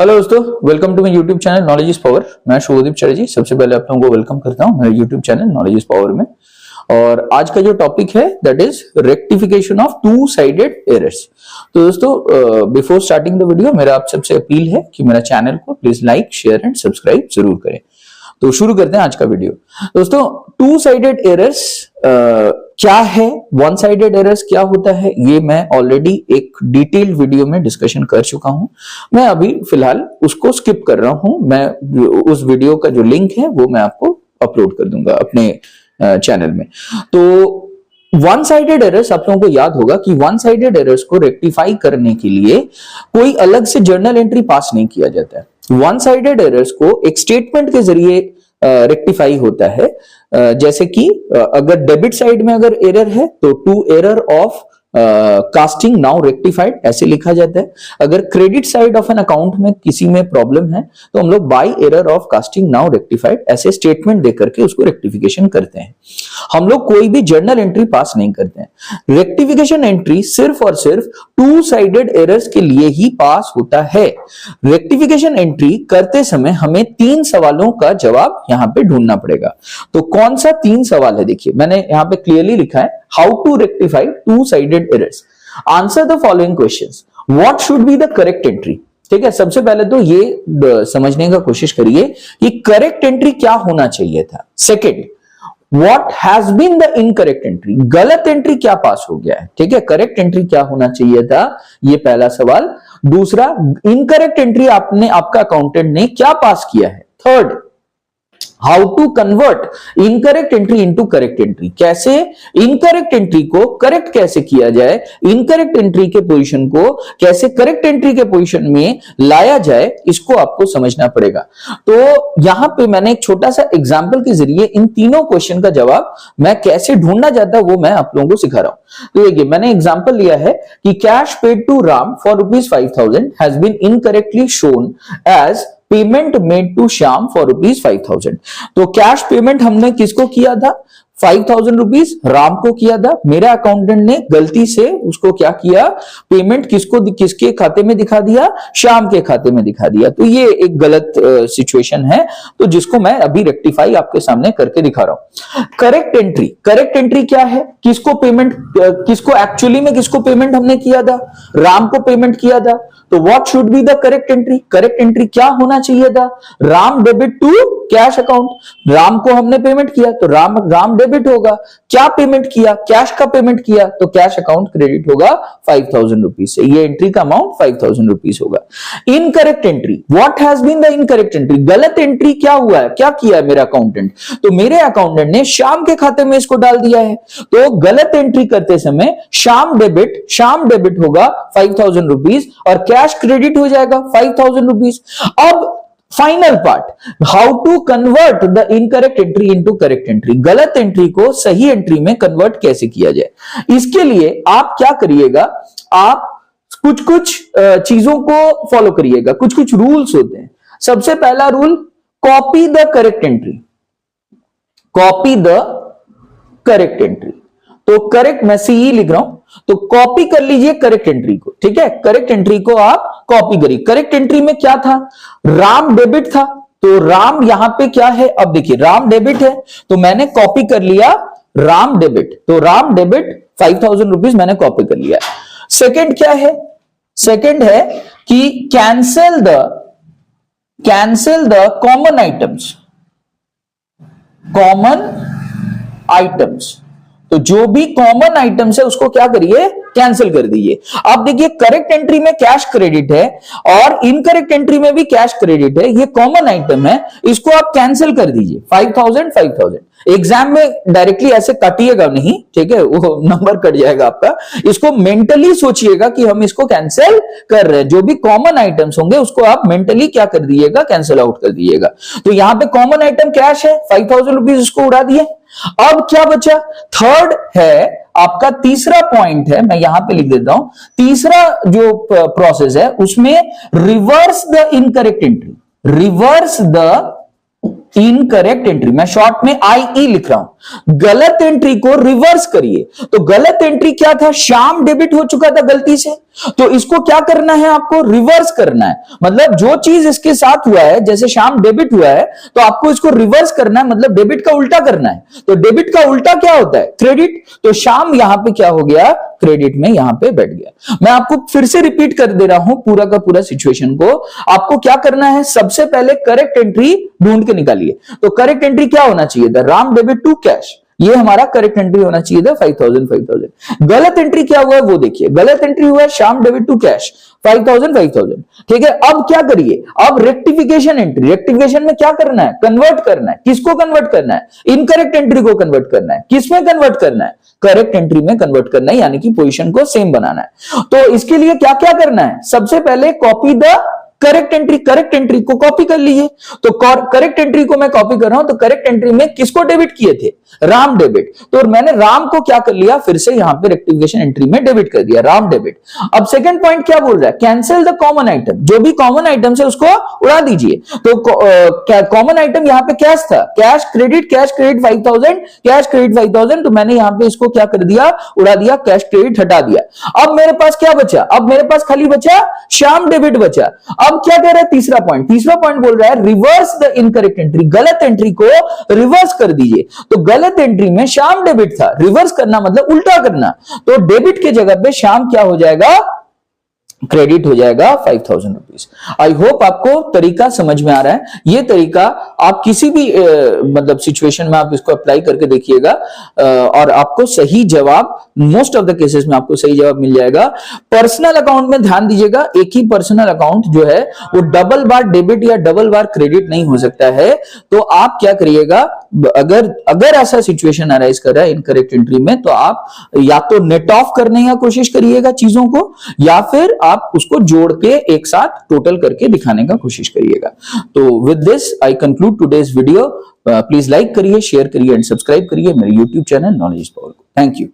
Hello दोस्तों, welcome to my YouTube channel knowledge is power. मैं शुभदीप चटर्जी सबसे पहले आप लोगों को वेलकम करता हूं मेरे YouTube channel knowledge is power में। और आज का जो टॉपिक है that is rectification of to sided errors. तो दोस्तों, बिफोर स्टार्टिंग द वीडियो मेरा आप सबसे अपील है कि मेरा चैनल को please like, share and subscribe जरूर करें। तो शुरू करते हैं आज का वीडियो। दोस्तों, टू साइडेड एरर्स क्या है, वन साइडेड एरर्स क्या होता है, ये मैं ऑलरेडी एक डिटेल्ड वीडियो में डिस्कशन कर चुका हूं। मैं अभी फिलहाल उसको स्किप कर रहा हूं। मैं उस वीडियो का जो लिंक है वो मैं आपको अपलोड कर दूंगा अपने चैनल में। तो वन साइडेड एरर्स आप लोगों को याद होगा कि वन साइडेड एरर्स को रेक्टिफाई करने के लिए कोई अलग से जर्नल एंट्री पास नहीं किया जाता है। वन साइडेड एरर्स को एक स्टेटमेंट के जरिए रेक्टिफाई होता है। जैसे कि अगर डेबिट साइड में अगर एरर है तो two error of casting now rectified ऐसे लिखा जाता है। अगर credit side of an account में किसी में प्रॉब्लम है तो हम लोग by error of casting now rectified ऐसे स्टेटमेंट देकर के उसको रेक्टिफिकेशन करते हैं। हम लोग कोई भी जर्नल एंट्री पास नहीं करते हैं। रेक्टिफिकेशन एंट्री सिर्फ और सिर्फ टू साइडेड एरर्स के लिए ही पास होता है। रेक्टिफिकेशन एंट्री करते समय हमें तीन सवालों का जवाब यहां पे ढूंढना पड़ेगा। तो कौन सा तीन सवाल है, देखिए मैंने यहां पे क्लियरली लिखा है, how to rectify two sided errors. Answer the following questions. What should be the correct entry. ठीक है, सबसे पहले तो ये समझने का कोशिश करिए कि करेक्ट एंट्री क्या होना चाहिए था। Second, what has been the incorrect entry, गलत एंट्री क्या पास हो गया है। ठीक है, करेक्ट एंट्री क्या होना चाहिए था, ये पहला सवाल। दूसरा, इनकरेक्ट एंट्री आपका अकाउंटेंट ने क्या पास किया है। Third, how to convert incorrect entry into correct entry, कैसे इनकरेक्ट एंट्री को करेक्ट कैसे किया जाए, इनकरेक्ट एंट्री के पोजीशन को कैसे करेक्ट एंट्री के पोजीशन में लाया जाए, इसको आपको समझना पड़ेगा। तो यहां पे मैंने एक छोटा सा एग्जांपल के जरिए इन तीनों क्वेश्चन का जवाब मैं कैसे ढूंढना चाहता वो मैं आप लोगों को सिखा रहा हूं। तो देखिए, मैंने एग्जांपल लिया है कि cash paid to Ram for ₹5,000 has been incorrectly shown as payment made to Shyam for ₹5,000। तो कैश पेमेंट हमने किसको किया था, 5,000 रुपीज राम को किया था। मेरा अकाउंटेंट ने गलती से उसको क्या किया, पेमेंट किसके खाते में दिखा दिया, श्याम के खाते में दिखा दिया। तो ये एक गलत सिचुएशन है, तो जिसको मैं अभी रेक्टिफाई आपके सामने करके दिखा रहा हूं। करेक्ट एंट्री क्या है, किसको एक्चुअली में किसको पेमेंट हमने किया था, राम को पेमेंट किया था। तो what should be the correct entry, correct entry क्या होना चाहिए था, Ram debit to cash account. Ram को हमने पेमेंट किया तो राम डेबिट होगा। क्या पेमेंट किया, कैश का पेमेंट किया, तो कैश अकाउंट क्रेडिट होगा 5,000 रुपीज से। ये एंट्री का अमाउंट 5,000 रुपीज होगा। Incorrect entry, what has been the incorrect entry, गलत एंट्री क्या हुआ है, क्या किया है मेरा अकाउंटेंट, तो मेरे अकाउंटेंट ने श्याम के खाते में इसको डाल दिया है। तो गलत एंट्री करते समय श्याम डेबिट होगा 5,000 रुपीज और कैश क्रेडिट हो जाएगा 5,000 रुपीज। अब final part, how to convert the incorrect entry into correct entry, गलत एंट्री को सही एंट्री में कन्वर्ट कैसे किया जाए। इसके लिए आप क्या करिएगा, आप कुछ चीजों को फॉलो करिएगा, कुछ रूल्स होते हैं। सबसे पहला rule, copy the correct entry, copy the correct entry. तो करेक्ट मैं सीई लिख रहा हूं, तो कॉपी कर लीजिए करेक्ट एंट्री को। ठीक है, करेक्ट एंट्री को आप कॉपी करिए। करेक्ट एंट्री में क्या था, राम डेबिट था, तो राम यहां पे क्या है, अब देखिए राम डेबिट है तो मैंने कॉपी कर लिया राम डेबिट, तो राम डेबिट 5,000 रुपीज मैंने कॉपी कर लिया। सेकंड क्या है, सेकंड है कि कैंसिल द कॉमन आइटम्स। तो जो भी कॉमन आइटम्स है उसको क्या करिए, कैंसिल कर दीजिए। अब देखिए, करेक्ट एंट्री में कैश क्रेडिट है और इनकरेक्ट एंट्री में भी कैश क्रेडिट है, ये कॉमन आइटम है, इसको आप कैंसिल कर दीजिए। 5,000 एग्जाम में डायरेक्टली ऐसे काटिएगा नहीं, ठीक है, वो नंबर कट जाएगा आपका। इसको मेंटली सोचिएगा कि हम इसको कैंसिल कर रहे हैं। जो भी कॉमन आइटम्स होंगे उसको आप मेंटली क्या कर दीजिएगा, कैंसिल आउट कर दीजिएगा। तो यहां पे कॉमन आइटम कैश है, 5,000 रुपीज उसको उड़ा दिए। अब क्या बचा, थर्ड है आपका, तीसरा पॉइंट है, मैं यहां पे लिख देता हूं। तीसरा जो प्रोसेस है उसमें reverse the incorrect entry, reverse the incorrect entry, मैं शॉर्ट में IE लिख रहा हूं। गलत एंट्री को रिवर्स करिए। तो गलत एंट्री क्या था, श्याम डेबिट हो चुका था गलती से, तो इसको क्या करना है, आपको रिवर्स करना है। मतलब जो चीज इसके साथ हुआ है, जैसे शाम डेबिट हुआ है, तो आपको इसको रिवर्स करना है, मतलब डेबिट का उल्टा करना है। तो डेबिट का उल्टा क्या होता है, क्रेडिट। तो शाम यहां पे क्या हो गया, क्रेडिट में यहां पे बैठ गया। मैं आपको फिर से रिपीट कर दे रहा हूं पूरा का पूरा सिचुएशन को। आपको क्या करना है, सबसे पहले करेक्ट एंट्री ढूंढ के निकालिए। तो करेक्ट एंट्री क्या होना चाहिए था, राम डेबिट टू कैश, ये हमारा करेक्ट एंट्री होना चाहिए था 5000। गलत एंट्री क्या हुआ है वो देखिए, गलत एंट्री हुआ है शाम डेबिट टू कैश 5000। ठीक है, अब क्या करिए, अब रेक्टिफिकेशन एंट्री, रेक्टिफिकेशन में क्या करना है, कन्वर्ट करना है। किसको कन्वर्ट करना है, इनकरेक्ट एंट्री को कन्वर्ट करना है। किसमें कन्वर्ट करना है, करेक्ट एंट्री में कन्वर्ट करना है, यानी कि पोजीशन को सेम बनाना है। तो इसके लिए क्या क्या करना है, सबसे पहले copy the correct entry, correct entry को कॉपी कर लीजिए। तो करेक्ट एंट्री को मैं कॉपी कर रहा हूं, तो करेक्ट एंट्री में किसको डेबिट किए थे, राम डेबिट। तो मैंने राम को क्या कर लिया, फिर से यहां पे रेक्टिफिकेशन एंट्री में डेबिट कर दिया, राम डेबिट। अब सेकंड पॉइंट क्या बोल रहा है, कैंसिल द कॉमन आइटम, जो भी कॉमन आइटम है उसको उड़ा दीजिए। तो कॉमन आइटम यहां पे कैश था, कैश क्रेडिट 5000, कैश क्रेडिट 5000। तो मैंने यहां पे इसको क्या कर दिया, उड़ा दिया, कैश क्रेडिट हटा दिया। अब मेरे पास क्या बचा, अब मेरे पास खाली बचा श्याम डेबिट बचा। अब क्या कह रहा है, तीसरा पॉइंट बोल रहा है रिवर्स द इनकरेक्ट एंट्री, गलत एंट्री को रिवर्स कर दीजिए। तो गलत एंट्री में श्याम डेबिट था, रिवर्स करना मतलब उल्टा करना। तो डेबिट के जगह पे श्याम क्या हो जाएगा, क्रेडिट हो जाएगा 5000 रुपीज। आई होप आपको तरीका समझ में आ रहा है। ये तरीका आप किसी भी मतलब सिचुएशन में आप इसको अप्लाई करके देखिएगा और आपको सही जवाब, मोस्ट ऑफ द केसेस में आपको सही जवाब मिल जाएगा। पर्सनल अकाउंट में ध्यान दीजिएगा, एक ही पर्सनल अकाउंट जो है वो डबल बार डेबिट या डबल बार क्रेडिट नहीं हो सकता है। तो आप क्या करिएगा, अगर ऐसा सिचुएशन अराइज कर रहा है इनकरेक्ट एंट्री में, तो आप या तो नेट ऑफ करने की कोशिश करिएगा चीजों को, या फिर आप उसको जोड़ के एक साथ टोटल करके दिखाने का कोशिश करिएगा। तो with this I conclude today's video. Please like करिए, शेयर करिए एंड सब्सक्राइब करिए मेरे YouTube channel knowledge is power को। Thank you.